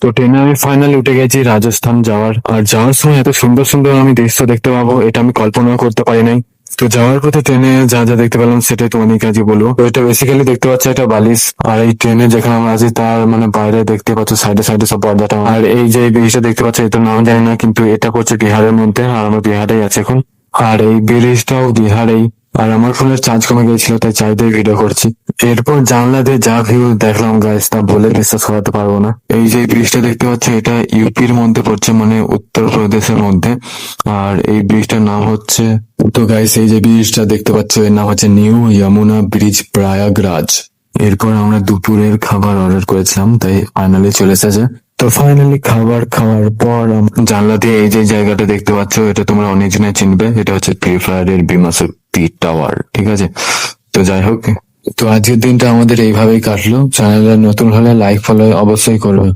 তো ট্রেনে আমি ফাইনালি উঠে গেছি রাজস্থান যাওয়ার। আর যাওয়ার সময় এত সুন্দর সুন্দর আমি দৃশ্য দেখতে পাবো এটা আমি কল্পনা করতে পারি নাই। তো যাওয়ার পথে ট্রেনে যা যা দেখতে পেলাম সেটাই তোমাদের কাছে বলবো। তো এটা বেসিক্যালি দেখতে পাচ্ছ এটা বালিশ। আর এই ট্রেনে যেখানে আমরা আছি তার মানে বাইরে দেখতে পাচ্ছ সাইডে সাইডে সব পর্দাটা। আর এই যে ব্রিজটা দেখতে পাচ্ছ এটার নাম জানি না, কিন্তু এটা পড়ছে বিহারের মধ্যে, আর আমরা বিহারেই আছি এখন। আর এই ব্রিজটাও বিহারেই। আর আমার ফোনের চার্জ কমে গিয়েছিল তাই চার্জ দিয়ে ভিডিও করছি। এরপর জানলা দিয়ে যা ভিউ দেখলাম গাইস তা বলে বিশ্বাস করাতে পারবো না। এই যে ব্রিজটা দেখতে পাচ্ছ এটা ইউপির মধ্যে পড়ছে, মানে উত্তরপ্রদেশের মধ্যে। আর এই ব্রিজটার নাম হচ্ছে, তো গাইস এই যে ব্রিজটা দেখতে পাচ্ছ এর নাম হচ্ছে নিউ যমুনা ব্রিজ প্রয়াগরাজ। এরপর আমরা দুপুরের খাবার অর্ডার করেছিলাম তাই ফাইনালি চলে এসেছে। তো ফাইনালি খাবার খাওয়ার পর জানলা দিয়ে এই যে জায়গাটা দেখতে পাচ্ছ এটা তোমরা অনেক জনে চিনবে, এটা হচ্ছে ফ্রি ফায়ারের বিমা শক্তি টাওয়ার, ঠিক আছে। তো যাই হোক, তো আজকের দিনটা আমাদের এইভাবেই কাটলো। চ্যানেলে নতুন হলে লাইক ফলো অবশ্যই করবে।